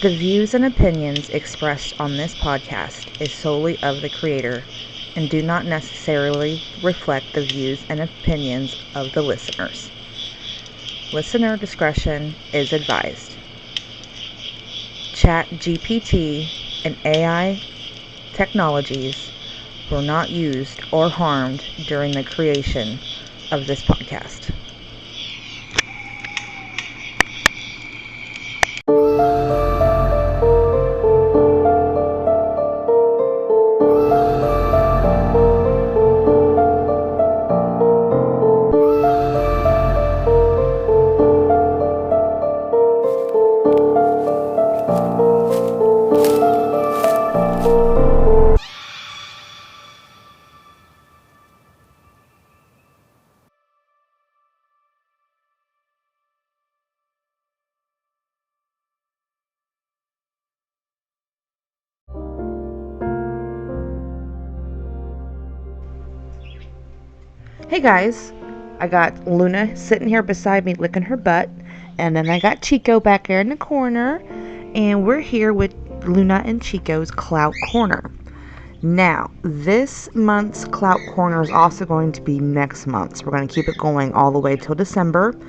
The views and opinions expressed on this podcast is solely of the creator and do not necessarily reflect the views and opinions of the listeners. Listener discretion is advised. ChatGPT and AI technologies were not used or harmed during the creation of this podcast. Hey guys, I got Luna sitting here beside me licking her butt, and then I got Chico back there in the corner, and we're here with Luna and Chico's Clout Corner. Now, this month's Clout Corner is also going to be next month's. We're going to keep it going all the way till December.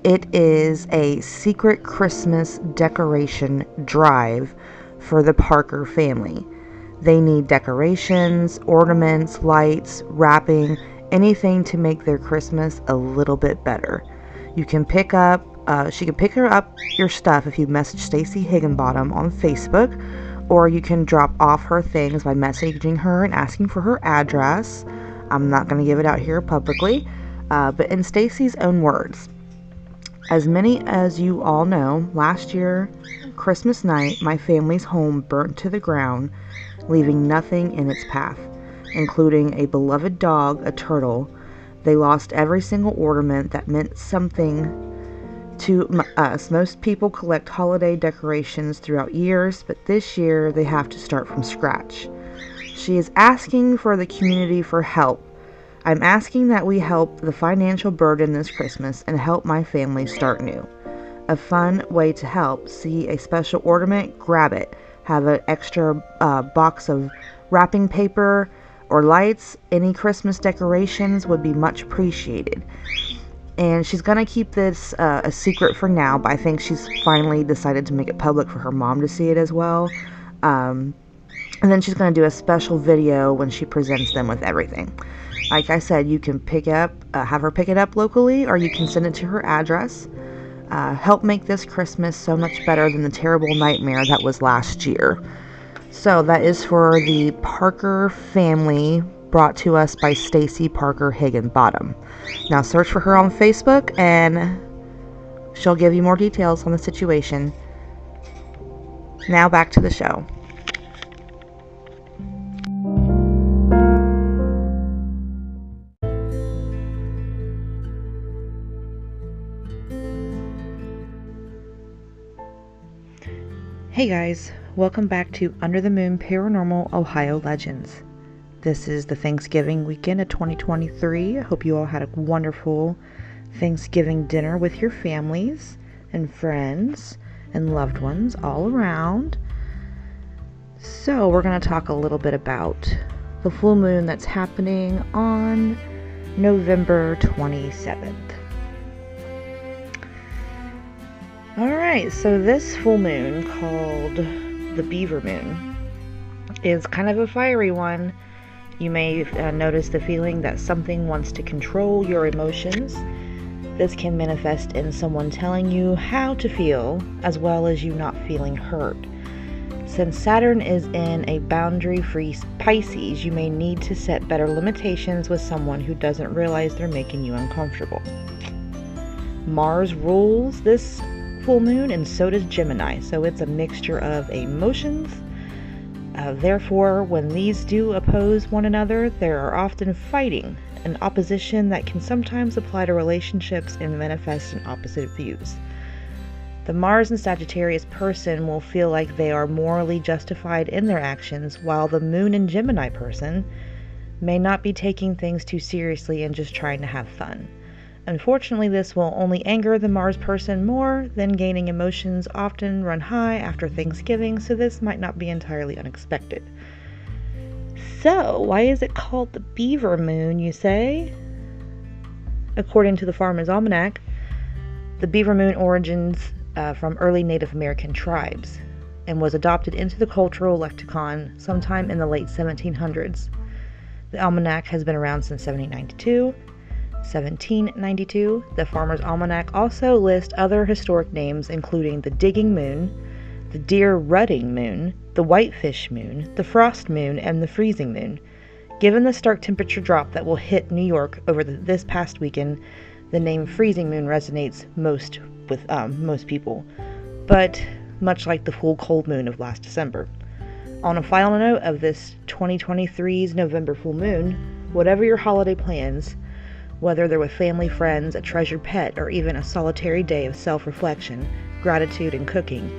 It is a secret Christmas decoration drive for the Parker family. They need decorations, ornaments, lights, wrapping, anything to make their Christmas a little bit better. You can pick up, she can pick her up your stuff if you message Stacy Higginbottom on Facebook, or you can drop off her things by messaging her and asking for her address. I'm not going to give it out here publicly, but in Stacy's own words. As many as you all know, last year, Christmas night, my family's home burnt to the ground, leaving nothing in its path, including a beloved dog, a turtle. They lost every single ornament that meant something to us. Most people collect holiday decorations throughout years, but this year they have to start from scratch. She is asking for the community for help. I'm asking that we help the financial burden this Christmas and help my family start new. A fun way to help: see a special ornament, grab it. Have an extra box of wrapping paper or lights. Any Christmas decorations would be much appreciated. And she's going to keep this a secret for now, but I think she's finally decided to make it public for her mom to see it as well. And then she's going to do a special video when she presents them with everything. Like I said, you can have her pick it up locally, or you can send it to her address. Help make this Christmas so much better than the terrible nightmare that was last year. So that is for the Parker family, brought to us by Stacy Parker Higginbottom. Now search for her on Facebook and she'll give you more details on the situation. Now back to the show. Hey guys, welcome back to Under the Moon Paranormal Ohio Legends. This is the Thanksgiving weekend of 2023. I hope you all had a wonderful Thanksgiving dinner with your families and friends and loved ones all around. So we're going to talk a little bit about the full moon that's happening on November 27th. Alright, so this full moon, called the Beaver Moon, is kind of a fiery one. You may notice the feeling that something wants to control your emotions. This can manifest in someone telling you how to feel, as well as you not feeling hurt. Since Saturn is in a boundary-free Pisces, you may need to set better limitations with someone who doesn't realize they're making you uncomfortable. Mars rules this full moon, and so does Gemini, so it's a mixture of emotions. Therefore, when these do oppose one another, there are often fighting and opposition that can sometimes apply to relationships and manifest in opposite views. The Mars and Sagittarius person will feel like they are morally justified in their actions, while the Moon and Gemini person may not be taking things too seriously and just trying to have fun. Unfortunately, this will only anger the Mars person more, then gaining emotions often run high after Thanksgiving, so this might not be entirely unexpected. So, why is it called the Beaver Moon, you say? According to the Farmer's Almanac, the Beaver Moon origins from early Native American tribes and was adopted into the cultural lexicon sometime in the late 1700s. The almanac has been around since 1792. The Farmer's Almanac also lists other historic names, including the Digging Moon, the Deer Rutting Moon, the Whitefish Moon, the Frost Moon, and the Freezing Moon. Given the stark temperature drop that will hit New York over this past weekend, the name Freezing Moon resonates most with most people, but much like the full cold moon of last December. On a final note of this 2023's November full moon, whatever your holiday plans, whether they're with family, friends, a treasured pet, or even a solitary day of self-reflection, gratitude, and cooking,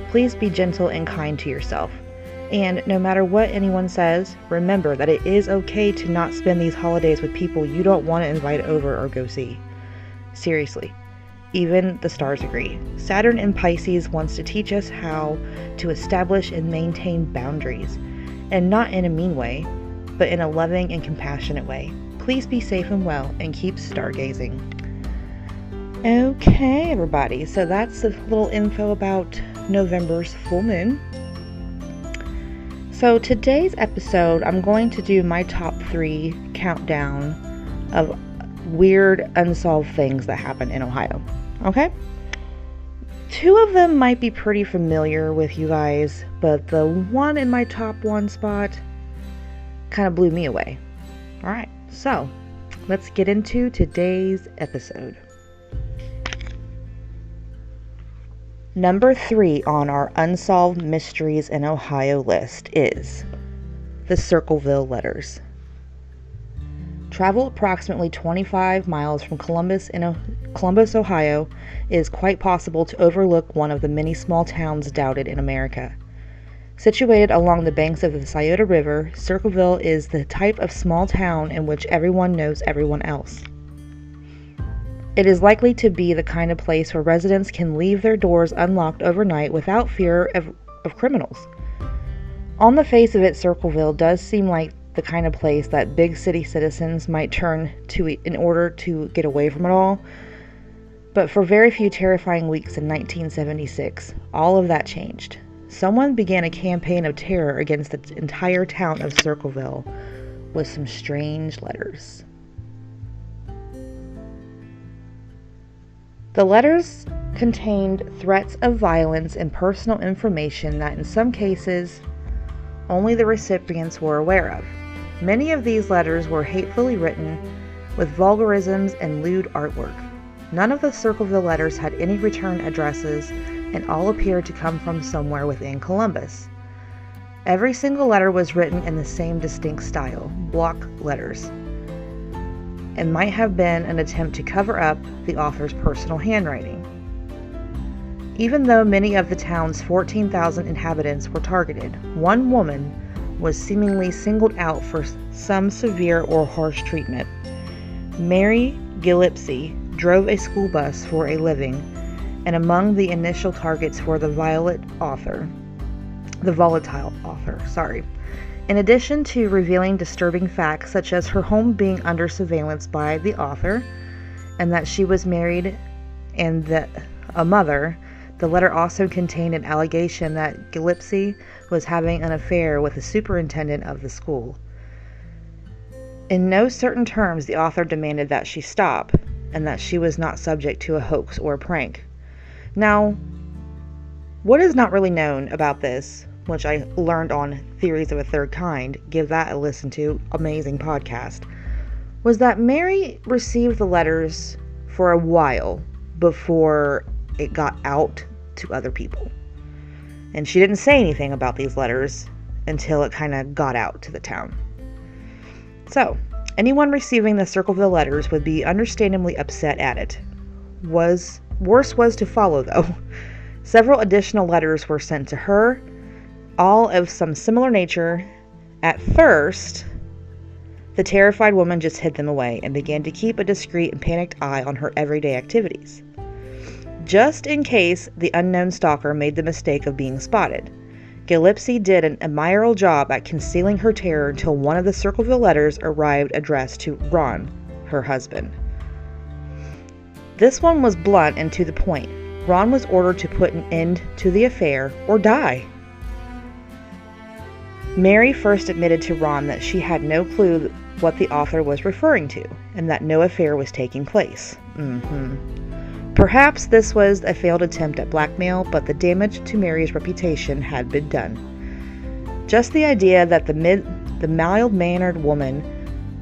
please be gentle and kind to yourself. And no matter what anyone says, remember that it is okay to not spend these holidays with people you don't want to invite over or go see. Seriously, even the stars agree. Saturn in Pisces wants to teach us how to establish and maintain boundaries, and not in a mean way, but in a loving and compassionate way. Please be safe and well, and keep stargazing. Okay, everybody, so that's a little info about November's full moon. So today's episode, I'm going to do my top 3 countdown of weird unsolved things that happen in Ohio. Okay? 2 of them might be pretty familiar with you guys, but the one in my top 1 spot kind of blew me away. Alright, so let's get into today's episode. Number 3 on our Unsolved Mysteries in Ohio list is the Circleville Letters. Travel approximately 25 miles from Columbus, Ohio, it is quite possible to overlook one of the many small towns doubted in America. Situated along the banks of the Scioto River, Circleville is the type of small town in which everyone knows everyone else. It is likely to be the kind of place where residents can leave their doors unlocked overnight without fear of criminals. On the face of it, Circleville does seem like the kind of place that big city citizens might turn to in order to get away from it all. But for very few terrifying weeks in 1976, all of that changed. Someone began a campaign of terror against the entire town of Circleville with some strange letters. The letters contained threats of violence and personal information that in some cases only the recipients were aware of. Many of these letters were hatefully written with vulgarisms and lewd artwork. None of the Circleville letters had any return addresses, and all appeared to come from somewhere within Columbus. Every single letter was written in the same distinct style, block letters, and might have been an attempt to cover up the author's personal handwriting. Even though many of the town's 14,000 inhabitants were targeted, one woman was seemingly singled out for some severe or harsh treatment. Mary Gillespie drove a school bus for a living, and among the initial targets were the volatile author. In addition to revealing disturbing facts such as her home being under surveillance by the author, and that she was married and a mother, the letter also contained an allegation that Gillespie was having an affair with the superintendent of the school. In no certain terms, the author demanded that she stop, and that she was not subject to a hoax or a prank. Now, what is not really known about this, which I learned on Theories of a Third Kind, give that a listen to, amazing podcast, was that Mary received the letters for a while before it got out to other people. And she didn't say anything about these letters until it kind of got out to the town. So, anyone receiving the Circleville letters would be understandably upset at it. Worse was to follow, though. Several additional letters were sent to her, all of some similar nature. At first, The terrified woman just hid them away and began to keep a discreet and panicked eye on her everyday activities, just in case the unknown stalker made the mistake of being spotted. Gillespie did an admirable job at concealing her terror until one of the Circleville letters arrived addressed to Ron, her husband. This one was blunt and to the point. Ron was ordered to put an end to the affair or die. Mary first admitted to Ron that she had no clue what the author was referring to, and that no affair was taking place. Perhaps this was a failed attempt at blackmail, but the damage to Mary's reputation had been done. Just the idea that the mild-mannered woman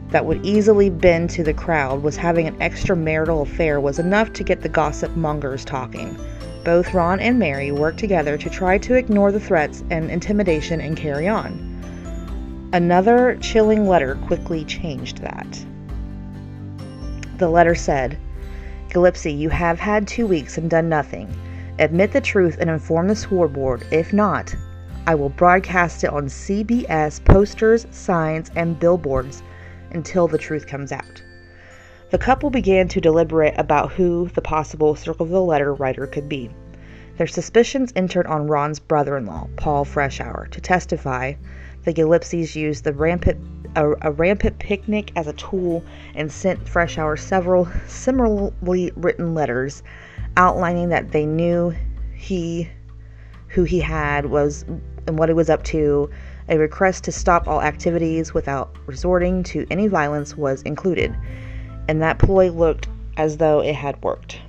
that would easily bend to the crowd was having an extramarital affair was enough to get the gossip mongers talking. Both Ron and Mary worked together to try to ignore the threats and intimidation and carry on. Another chilling letter quickly changed that. The letter said, "Gillespie, you have had 2 weeks and done nothing. Admit the truth and inform the school board. If not, I will broadcast it on CBS posters, signs, and billboards until the truth comes out." The couple began to deliberate about who the possible Circleville letter writer could be. Their suspicions entered on Ron's brother-in-law, Paul Freshour, to testify. The Gillespies used a rampant picnic as a tool and sent Freshour several similarly written letters outlining that they knew who he had was and what he was up to. A request to stop all activities without resorting to any violence was included, and that ploy looked as though it had worked.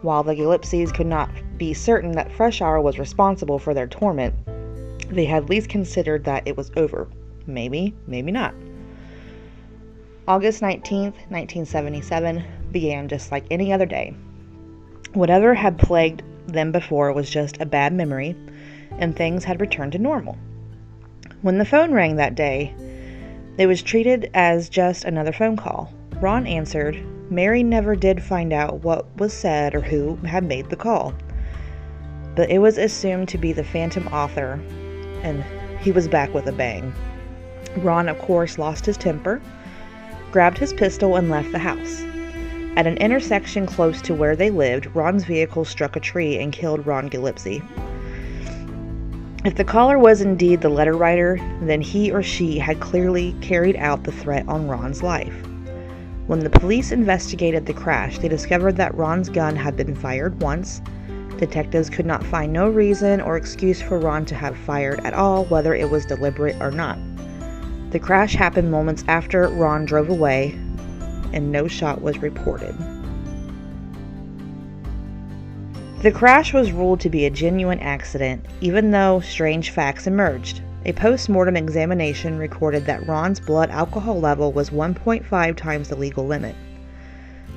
While the Gillespies could not be certain that Freshour was responsible for their torment, they had at least considered that it was over. Maybe, maybe not. August 19th, 1977 began just like any other day. Whatever had plagued them before was just a bad memory, and things had returned to normal. When the phone rang that day, it was treated as just another phone call. Ron answered. Mary never did find out what was said or who had made the call, but it was assumed to be the phantom author, and he was back with a bang. Ron, of course, lost his temper, grabbed his pistol, and left the house. At an intersection close to where they lived, Ron's vehicle struck a tree and killed Ron Gillespie. If the caller was indeed the letter writer, then he or she had clearly carried out the threat on Ron's life. When the police investigated the crash, they discovered that Ron's gun had been fired once. Detectives could not find no reason or excuse for Ron to have fired at all, whether it was deliberate or not. The crash happened moments after Ron drove away, and no shot was reported. The crash was ruled to be a genuine accident, even though strange facts emerged. A post-mortem examination recorded that Ron's blood alcohol level was 1.5 times the legal limit.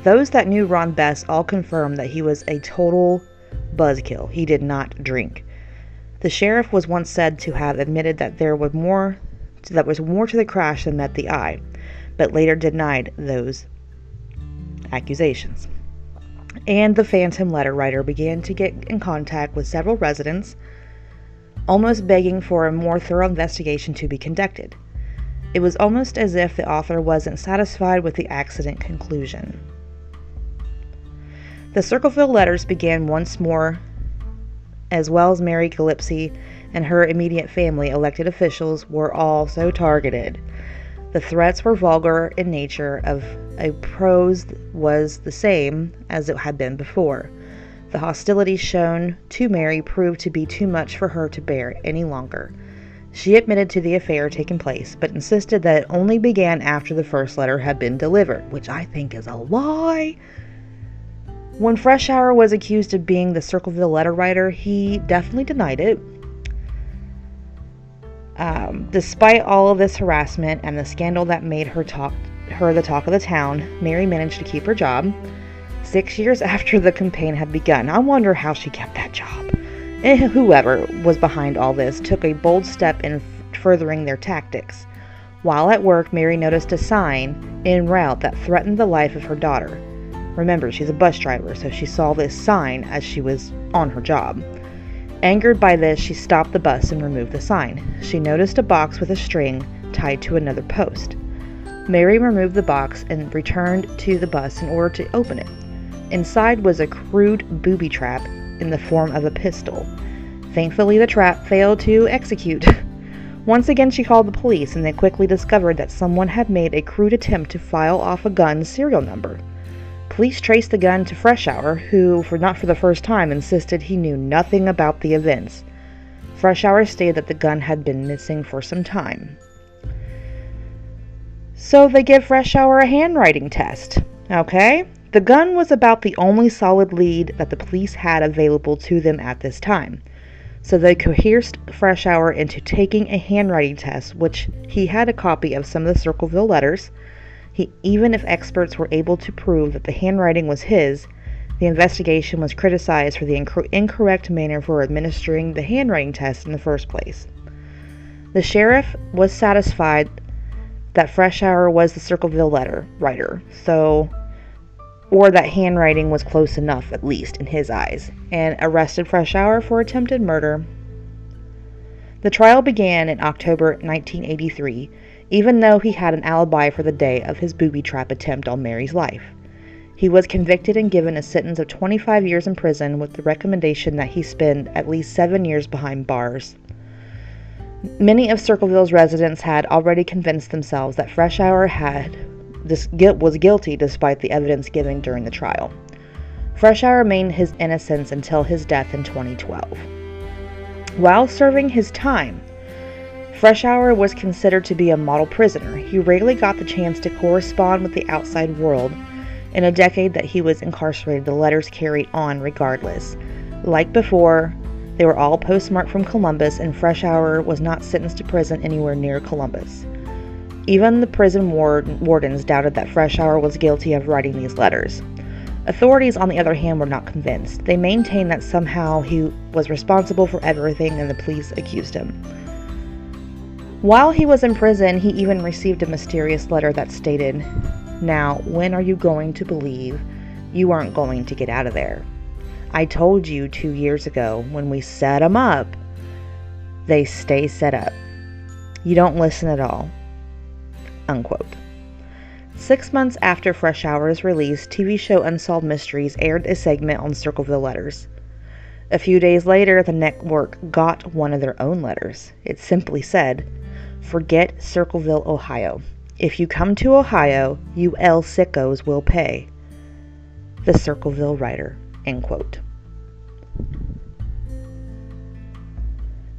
Those that knew Ron best all confirmed that he was a total buzzkill. He did not drink. The sheriff was once said to have admitted that there was more to the crash than met the eye, but later denied those accusations. And the phantom letter writer began to get in contact with several residents, almost begging for a more thorough investigation to be conducted. It was almost as if the author wasn't satisfied with the accident conclusion. The Circleville letters began once more, as well as Mary Gillespie and her immediate family. Elected officials were also targeted. The threats were vulgar in nature. Of a prose was the same as it had been before. The hostility shown to Mary proved to be too much for her to bear any longer. She admitted to the affair taking place, but insisted that it only began after the first letter had been delivered, which I think is a lie. When Freshour was accused of being the Circleville letter writer, he definitely denied it. Despite all of this harassment and the scandal that made her the talk of the town, Mary managed to keep her job. 6 years after the campaign had begun. I wonder how she kept that job. And whoever was behind all this took a bold step in furthering their tactics. While at work, Mary noticed a sign en route that threatened the life of her daughter. Remember, she's a bus driver, so she saw this sign as she was on her job. Angered by this, she stopped the bus and removed the sign. She noticed a box with a string tied to another post. Mary removed the box and returned to the bus in order to open it. Inside was a crude booby trap in the form of a pistol. Thankfully, the trap failed to execute. Once again, she called the police, and they quickly discovered that someone had made a crude attempt to file off a gun's serial number. Police traced the gun to Freshour, who, not for the first time, insisted he knew nothing about the events. Freshour stated that the gun had been missing for some time. So they give Freshour a handwriting test. Okay? The gun was about the only solid lead that the police had available to them at this time. So they coerced Freshour into taking a handwriting test, which he had a copy of some of the Circleville letters. Even if experts were able to prove that the handwriting was his, the investigation was criticized for the incorrect manner for administering the handwriting test in the first place. The sheriff was satisfied that Freshour was the Circleville letter writer, or that handwriting was close enough, at least in his eyes, and arrested Freshour for attempted murder. The trial began in October 1983, even though he had an alibi for the day of his booby trap attempt on Mary's life. He was convicted and given a sentence of 25 years in prison with the recommendation that he spend at least 7 years behind bars. Many of Circleville's residents had already convinced themselves that Freshour was guilty despite the evidence given during the trial. Freshour remained his innocence until his death in 2012. While serving his time, Freshour was considered to be a model prisoner. He rarely got the chance to correspond with the outside world. In a decade that he was incarcerated, the letters carried on regardless. Like before, they were all postmarked from Columbus, and Freshour was not sentenced to prison anywhere near Columbus. Even the prison wardens doubted that Freshour was guilty of writing these letters. Authorities, on the other hand, were not convinced. They maintained that somehow he was responsible for everything, and the police accused him. While he was in prison, he even received a mysterious letter that stated, "Now, when are you going to believe you aren't going to get out of there? I told you 2 years ago when we set them up, they stay set up. You don't listen at all." Unquote. 6 months after Freshour's release, TV show Unsolved Mysteries aired a segment on Circleville letters. A few days later, the network got one of their own letters. It simply said, "Forget Circleville, Ohio. If you come to Ohio, you L sickos will pay. The Circleville writer." End quote.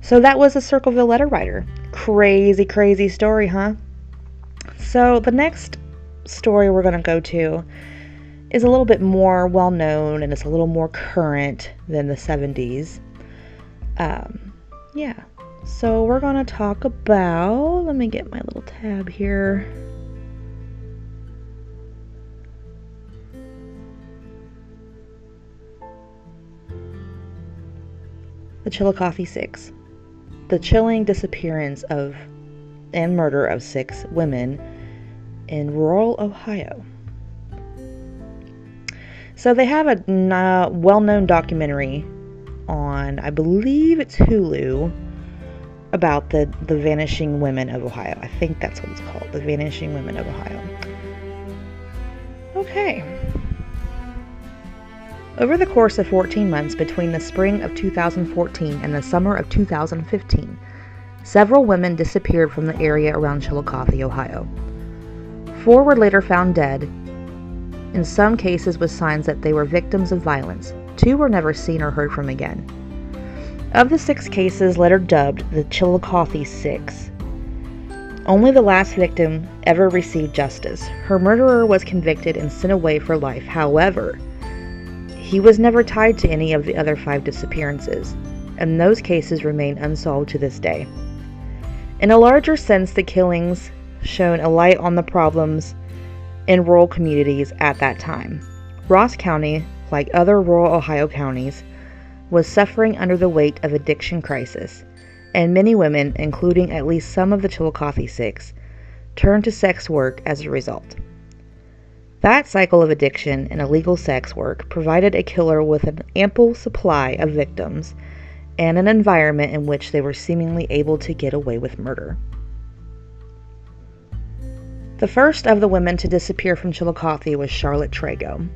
So that was the Circleville letter writer. Crazy, crazy story, huh? So the next story we're going to go to is a little bit more well-known, and it's a little more current than the 70s. So we're going to talk about, let me get my little tab here. The Chillicothe Six. The chilling disappearance and murder of 6 women in rural Ohio. So they have a well-known documentary on, I believe it's Hulu, about the Vanishing Women of Ohio. I think that's what it's called, the Vanishing Women of Ohio. Okay. Over the course of 14 months between the spring of 2014 and the summer of 2015, several women disappeared from the area around Chillicothe, Ohio. 4 were later found dead, in some cases with signs that they were victims of violence. 2 were never seen or heard from again. Of the 6 cases later dubbed the Chillicothe Six, only the last victim ever received justice. Her murderer was convicted and sent away for life. However, he was never tied to any of the other 5 disappearances, and those cases remain unsolved to this day. In a larger sense, the killings shone a light on the problems in rural communities at that time. Ross County, like other rural Ohio counties, was suffering under the weight of addiction crisis, and many women, including at least some of the Chillicothe Six, turned to sex work as a result. That cycle of addiction and illegal sex work provided a killer with an ample supply of victims, and an environment in which they were seemingly able to get away with murder. The first of the women to disappear from Chillicothe was Charlotte Trago.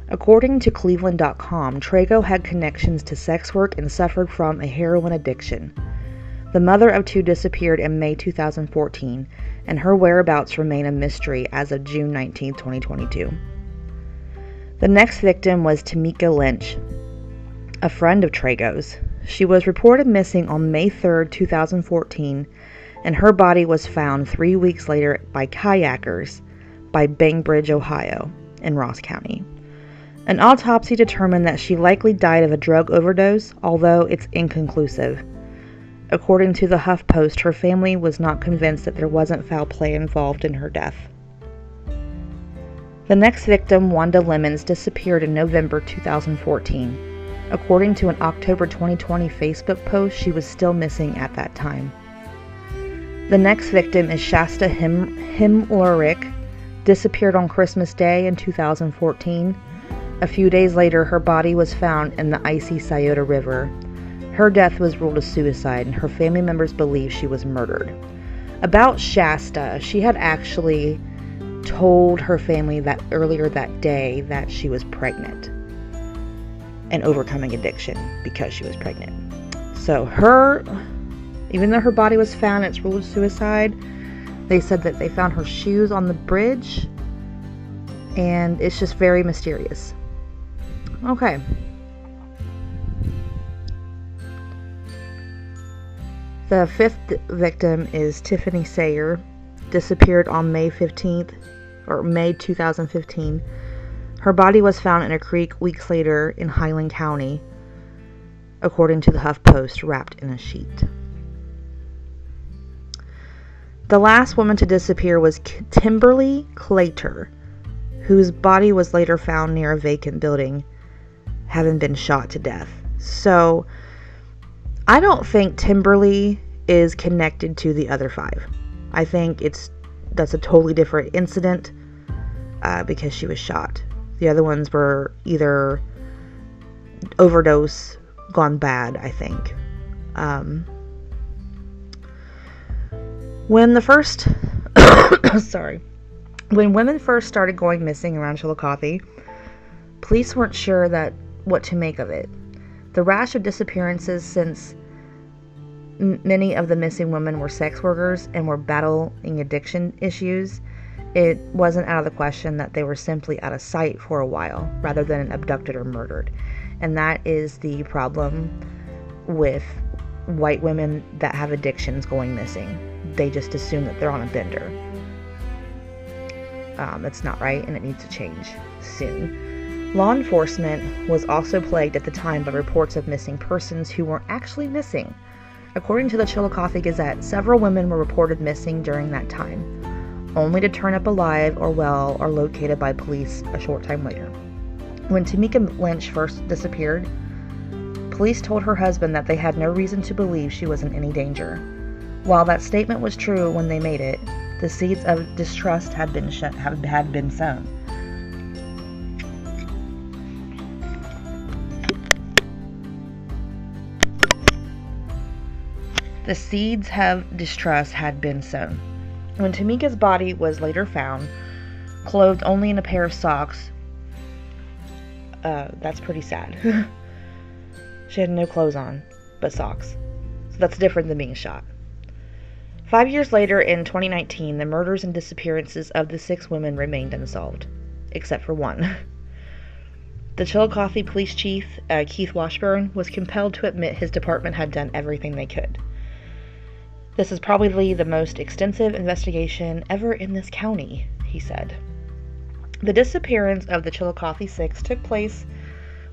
According to Cleveland.com, Trago had connections to sex work and suffered from a heroin addiction. The mother of two disappeared in May 2014, and her whereabouts remain a mystery as of June 19, 2022. The next victim was Tamika Lynch, a friend of Trago's. She was reported missing on May 3, 2014, and her body was found 3 weeks later by kayakers by Bainbridge, Ohio, in Ross County. An autopsy determined that she likely died of a drug overdose, although it's inconclusive. According to the HuffPost, her family was not convinced that there wasn't foul play involved in her death. The next victim, Wanda Lemons, disappeared in November 2014. According to an October 2020 Facebook post, she was still missing at that time. The next victim is Shasta Himlurich, disappeared on Christmas Day in 2014. A few days later, her body was found in the icy Scioto River. Her death was ruled a suicide, and her family members believe she was murdered. About Shasta, she had actually told her family that earlier that day that she was pregnant and overcoming addiction because she was pregnant. So even though her body was found, it's ruled a suicide. They said that they found her shoes on the bridge, and it's just very mysterious. Okay. The fifth victim is Tiffany Sayer, disappeared on May 2015. Her body was found in a creek weeks later in Highland County, according to the HuffPost, wrapped in a sheet. The last woman to disappear was Kimberly Claytor, whose body was later found near a vacant building, having been shot to death. So, I don't think Timberly is connected to the other five. I think that's a totally different incident because she was shot. The other ones were either overdose gone bad, I think. When women first started going missing around Chillicothe, police weren't sure what to make of it. The rash of disappearances, since many of the missing women were sex workers and were battling addiction issues, it wasn't out of the question that they were simply out of sight for a while, rather than abducted or murdered. And that is the problem with white women that have addictions going missing. They just assume that they're on a bender. It's not right, and it needs to change soon. Law enforcement was also plagued at the time by reports of missing persons who weren't actually missing. According to the Chillicothe Gazette, several women were reported missing during that time, only to turn up alive or well or located by police a short time later. When Tamika Lynch first disappeared, police told her husband that they had no reason to believe she was in any danger. While that statement was true when they made it, the seeds of distrust had been sown. The seeds of distrust had been sown. When Tamika's body was later found, clothed only in a pair of socks, that's pretty sad. She had no clothes on, but socks. So that's different than being shot. 5 years later, in 2019, the murders and disappearances of the 6 women remained unsolved, except for one. The Chillicothe Police Chief, Keith Washburn, was compelled to admit his department had done everything they could. This is probably the most extensive investigation ever in this county, he said. The disappearance of the Chillicothe 6 took place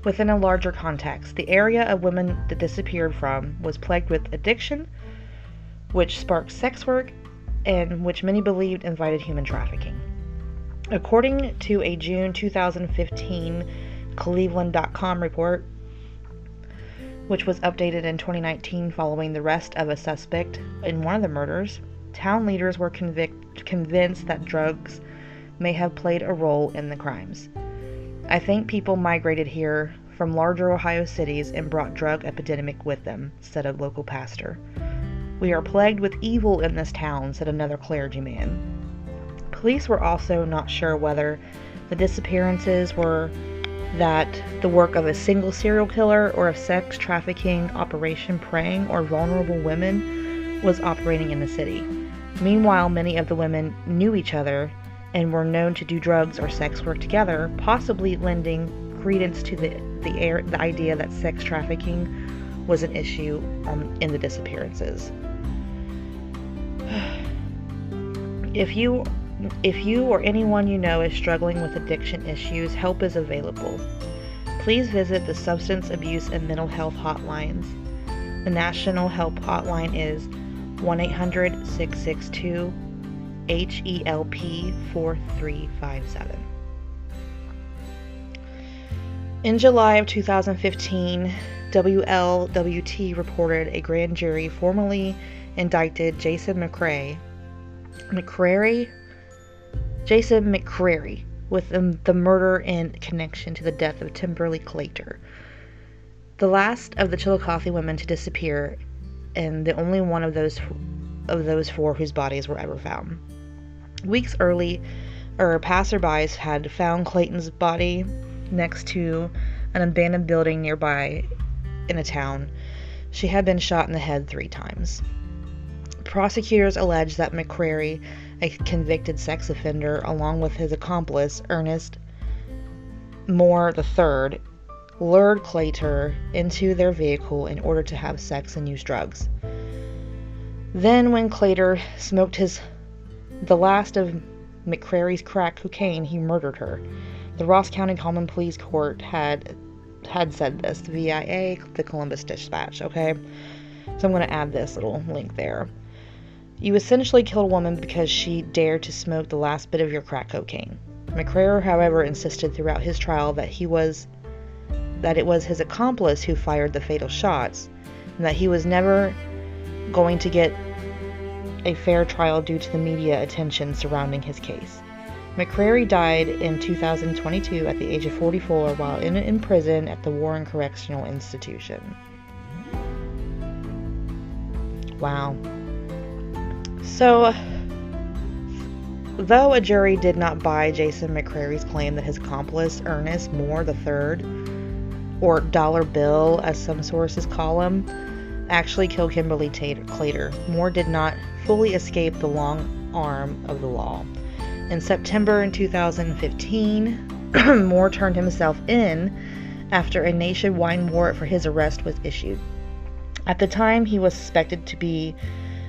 within a larger context. The area of women that disappeared from was plagued with addiction, which sparked sex work, and which many believed invited human trafficking. According to a June 2015 Cleveland.com report, which was updated in 2019 following the arrest of a suspect in one of the murders, town leaders were convinced that drugs may have played a role in the crimes. I think people migrated here from larger Ohio cities and brought drug epidemic with them, said a local pastor. "We are plagued with evil in this town," said another clergyman. Police were also not sure whether the disappearances were that the work of a single serial killer or a sex trafficking operation preying on vulnerable women was operating in the city. Meanwhile, many of the women knew each other and were known to do drugs or sex work together, possibly lending credence to the idea that sex trafficking was an issue in the disappearances. If you or anyone you know is struggling with addiction issues, help is available. Please visit the Substance Abuse and Mental Health Hotlines. The National Help Hotline is 1-800-662-HELP 4357. In July of 2015, WLWT reported a grand jury formally indicted Jason McCrary with the murder in connection to the death of Kimberly Claytor, the last of the Chillicothe women to disappear and the only one of those four whose bodies were ever found. Weeks earlier, passerbys had found Clayton's body next to an abandoned building nearby in a town. She had been shot in the head 3 times. Prosecutors alleged that McCrary, a convicted sex offender, along with his accomplice, Ernest Moore III, lured Claytor into their vehicle in order to have sex and use drugs. Then, when Claytor smoked the last of McCrary's crack cocaine, he murdered her. The Ross County Common Pleas Court had said this via the Columbus Dispatch, okay? So I'm going to add this little link there. "You essentially killed a woman because she dared to smoke the last bit of your crack cocaine." McCrary, however, insisted throughout his trial that it was his accomplice who fired the fatal shots, and that he was never going to get a fair trial due to the media attention surrounding his case. McCrary died in 2022 at the age of 44 while in prison at the Warren Correctional Institution. Wow. So, though a jury did not buy Jason McCrary's claim that his accomplice, Ernest Moore III, or Dollar Bill as some sources call him, actually killed Kimberly Claytor, Moore did not fully escape the long arm of the law. In September 2015, Moore turned himself in after a nationwide warrant for his arrest was issued. At the time, he was suspected to be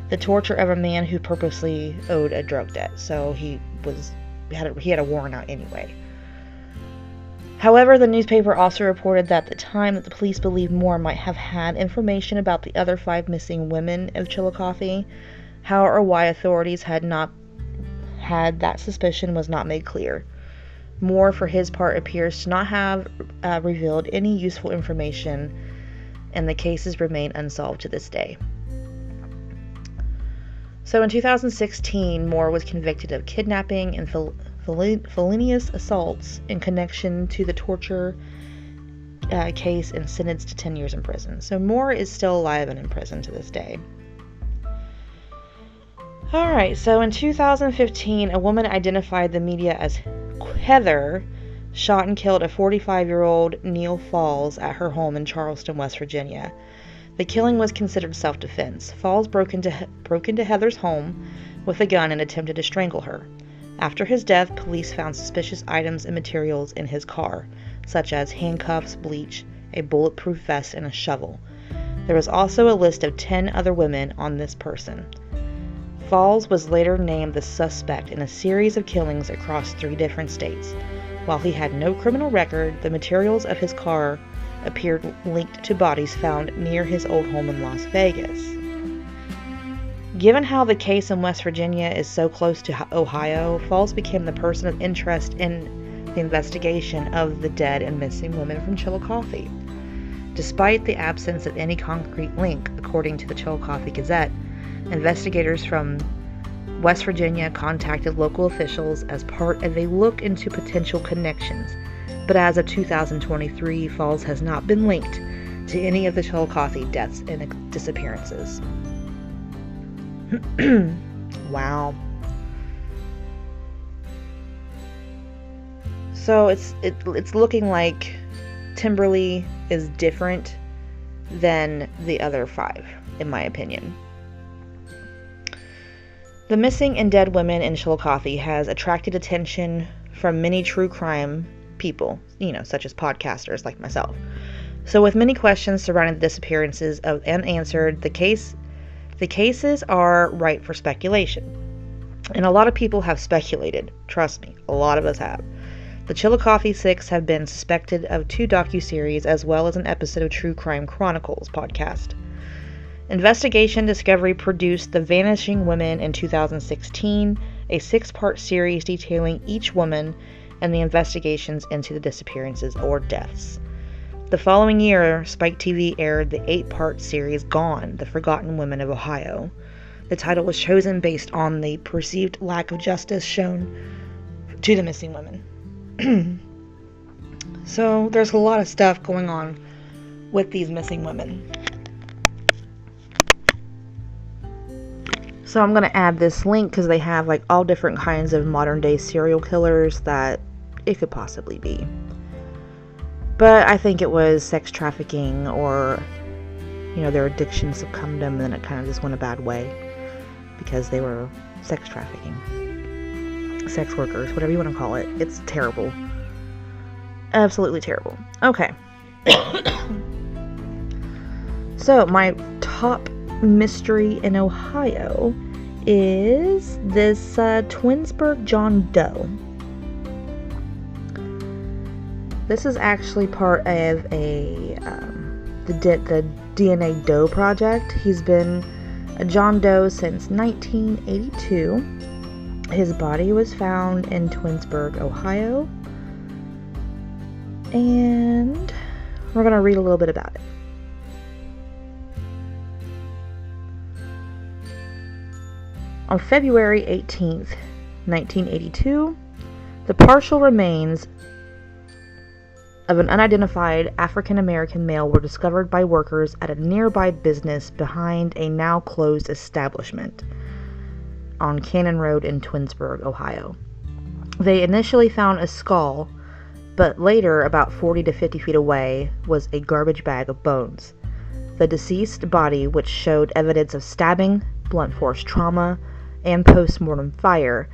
the torture of a man who purposely owed a drug debt, so he had a warrant out anyway. However, the newspaper also reported that at the time that the police believed Moore might have had information about the other 5 missing women of Chillicothe, how or why authorities had that suspicion was not made clear. Moore, for his part, appears to not have revealed any useful information, and the cases remain unsolved to this day. So in 2016, Moore was convicted of kidnapping and felonious assaults in connection to the torture case and sentenced to 10 years in prison. So Moore is still alive and in prison to this day. Alright, so in 2015, a woman identified the media as Heather shot and killed a 45-year-old Neil Falls at her home in Charleston, West Virginia. The killing was considered self-defense. Falls broke into Heather's home with a gun and attempted to strangle her. After his death, police found suspicious items and materials in his car, such as handcuffs, bleach, a bulletproof vest, and a shovel. There was also a list of 10 other women on this person. Falls was later named the suspect in a series of killings across 3 different states. While he had no criminal record, the materials of his car appeared linked to bodies found near his old home in Las Vegas. Given how the case in West Virginia is so close to Ohio, Falls became the person of interest in the investigation of the dead and missing women from Chillicothe. Despite the absence of any concrete link, according to the Chillicothe Gazette, investigators from West Virginia contacted local officials as part of a look into potential connections. but as of 2023, Falls has not been linked to any of the Chillicothe deaths and disappearances. Wow. So it's looking like Timberly is different than the other 5, in my opinion. The missing and dead women in Chillicothe has attracted attention from many true crime people, such as podcasters like myself. So with many questions surrounding the disappearances of unanswered, the cases are ripe for speculation. And a lot of people have speculated. Trust me, a lot of us have. The Chillicothe 6 have been suspected of 2 docuseries as well as an episode of True Crime Chronicles podcast. Investigation Discovery produced The Vanishing Women in 2016, a 6-part series detailing each woman and the investigations into the disappearances or deaths. The following year, Spike TV aired the 8-part series Gone, The Forgotten Women of Ohio. The title was chosen based on the perceived lack of justice shown to the missing women. So there's a lot of stuff going on with these missing women. So I'm going to add this link because they have like all different kinds of modern day serial killers that it could possibly be. But I think it was sex trafficking or, their addiction succumbed them and then it kind of just went a bad way because they were sex trafficking. Sex workers, whatever you want to call it. It's terrible. Absolutely terrible. Okay. So my top mystery in Ohio is this Twinsburg John Doe. This is actually part of the DNA Doe project. He's been a John Doe since 1982. His body was found in Twinsburg, Ohio. And we're going to read a little bit about it. On February 18th, 1982, the partial remains of an unidentified African-American male were discovered by workers at a nearby business behind a now-closed establishment on Cannon Road in Twinsburg, Ohio. They initially found a skull, but later, about 40 to 50 feet away, was a garbage bag of bones. The deceased body, which showed evidence of stabbing, blunt force trauma, and post-mortem fire,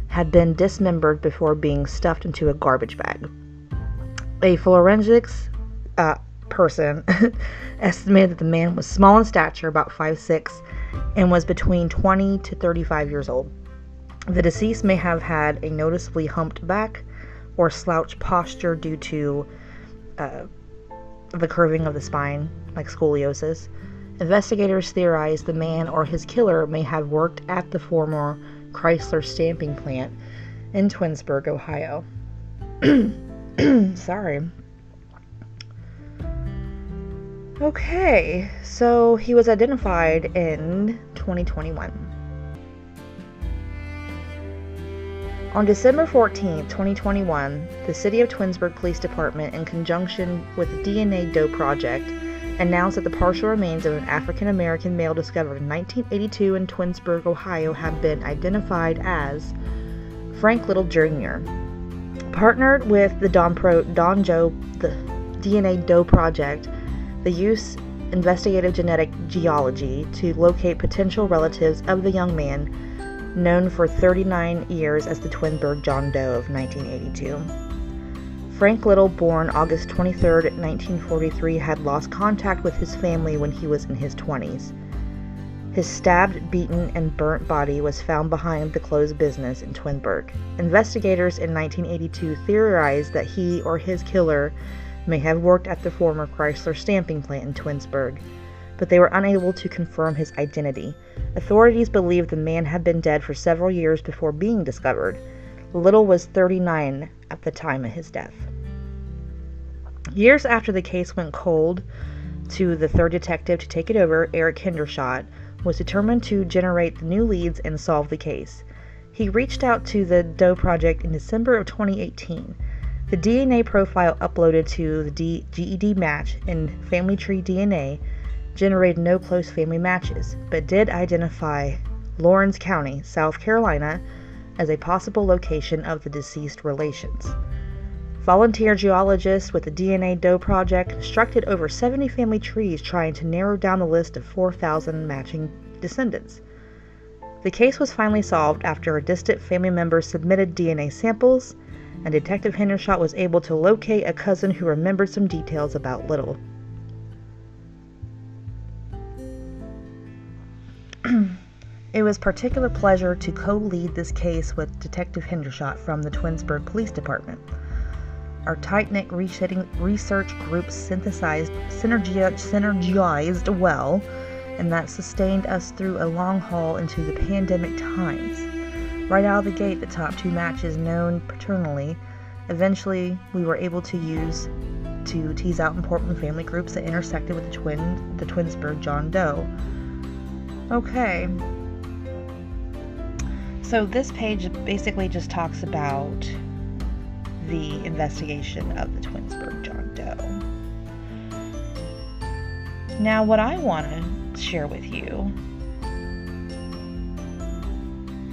had been dismembered before being stuffed into a garbage bag. A forensics person estimated that the man was small in stature, about 5'6", and was between 20 to 35 years old. The deceased may have had a noticeably humped back or slouched posture due to the curving of the spine, like scoliosis. Investigators theorize the man or his killer may have worked at the former Chrysler stamping plant in Twinsburg, Ohio. Sorry. Okay, so he was identified in 2021. On December 14, 2021, the City of Twinsburg Police Department, in conjunction with the DNA Doe Project, announced that the partial remains of an African-American male discovered in 1982 in Twinsburg, Ohio, have been identified as Frank Little Jr. Partnered with the the DNA Doe Project, they used investigative genetic geology to locate potential relatives of the young man, known for 39 years as the Twinsburg John Doe of 1982. Frank Little, born August 23, 1943, had lost contact with his family when he was in his 20s. His stabbed, beaten, and burnt body was found behind the closed business in Twinsburg. Investigators in 1982 theorized that he or his killer may have worked at the former Chrysler stamping plant in Twinsburg, but they were unable to confirm his identity. Authorities believed the man had been dead for several years before being discovered. Little was 39 at the time of his death. Years after the case went cold to the third detective to take it over, Eric Hendershot was determined to generate the new leads and solve the case. He reached out to the Doe Project in December of 2018. The DNA profile uploaded to the GED match in Family Tree DNA generated no close family matches, but did identify Lawrence County, South Carolina, as a possible location of the deceased relations. Volunteer geologists with the DNA Doe Project constructed over 70 family trees trying to narrow down the list of 4,000 matching descendants. The case was finally solved after a distant family member submitted DNA samples, and Detective Hendershot was able to locate a cousin who remembered some details about Little. It was a particular pleasure to co-lead this case with Detective Hendershot from the Twinsburg Police Department. Our tight-knit research group synergized well, and that sustained us through a long haul into the pandemic times. Right out of the gate, the top two matches known paternally, eventually we were able to use to tease out important family groups that intersected with the Twinsburg John Doe. Okay. So this page basically just talks about the investigation of the Twinsburg John Doe. Now, what I want to share with you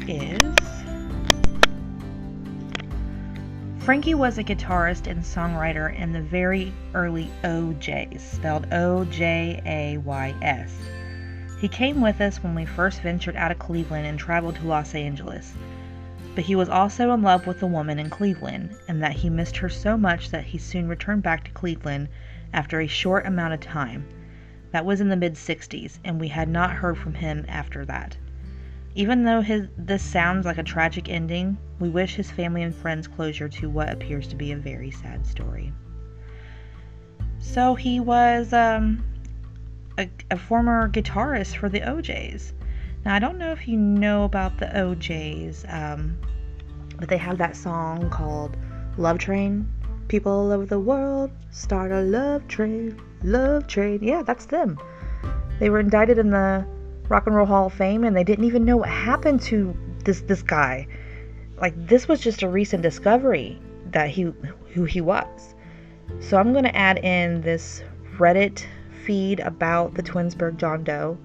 is Frankie was a guitarist and songwriter in the very early OJs, spelled O-J-A-Y-S. He came with us when we first ventured out of Cleveland and traveled to Los Angeles. But he was also in love with a woman in Cleveland, and that he missed her so much that he soon returned back to Cleveland after a short amount of time. That was in the mid-60s, and we had not heard from him after that. Even though this sounds like a tragic ending, we wish his family and friends closure to what appears to be a very sad story. So he was a former guitarist for the OJs. Now, I don't know if you know about the OJs, but they have that song called Love Train. People all over the world start a love train, love train. Yeah, that's them. They were indicted in the Rock and Roll Hall of Fame, and they didn't even know what happened to this guy. Like, this was just a recent discovery that who he was. So I'm going to add in this Reddit feed about the Twinsburg John Doe,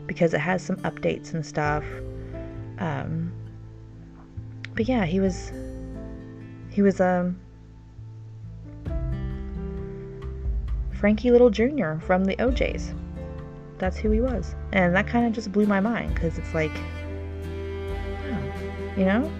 because it has some updates and stuff. But yeah, he was Frankie Little Jr. from the OJs. That's who he was. And that kind of just blew my mind, because it's like, wow, you know?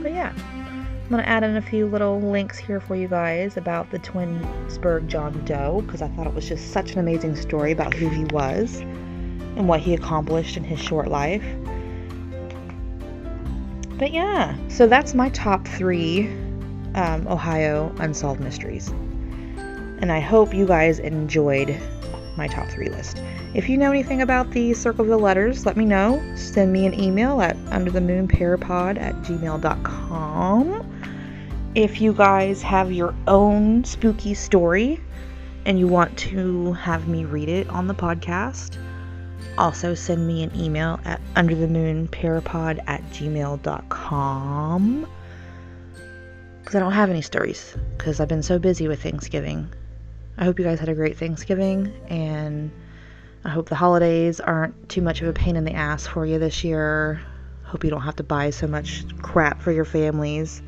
But yeah, I'm going to add in a few little links here for you guys about the Twinsburg John Doe, because I thought it was just such an amazing story about who he was and what he accomplished in his short life. But yeah, so that's my top 3 Ohio Unsolved Mysteries. And I hope you guys enjoyed my top 3 list. If you know anything about the Circleville letters, let me know. Send me an email at underthemoonparapod@gmail.com. If you guys have your own spooky story and you want to have me read it on the podcast, also send me an email at underthemoonparapod@gmail.com. Because I don't have any stories, because I've been so busy with Thanksgiving. I hope you guys had a great Thanksgiving, and I hope the holidays aren't too much of a pain in the ass for you this year. Hope you don't have to buy so much crap for your families.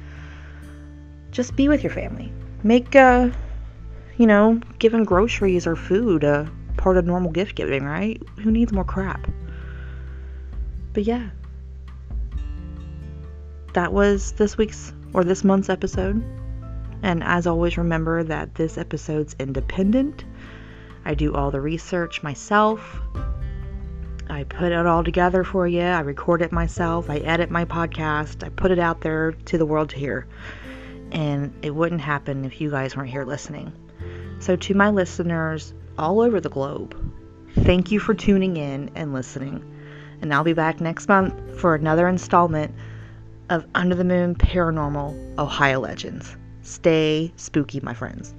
Just be with your family. Make, giving groceries or food a part of normal gift giving, right? Who needs more crap? But yeah. That was this month's episode. And as always, remember that this episode's independent. I do all the research myself. I put it all together for you. I record it myself. I edit my podcast. I put it out there to the world to hear. And it wouldn't happen if you guys weren't here listening. So to my listeners all over the globe, thank you for tuning in and listening. And I'll be back next month for another installment of Under the Moon Paranormal Ohio Legends. Stay spooky, my friends.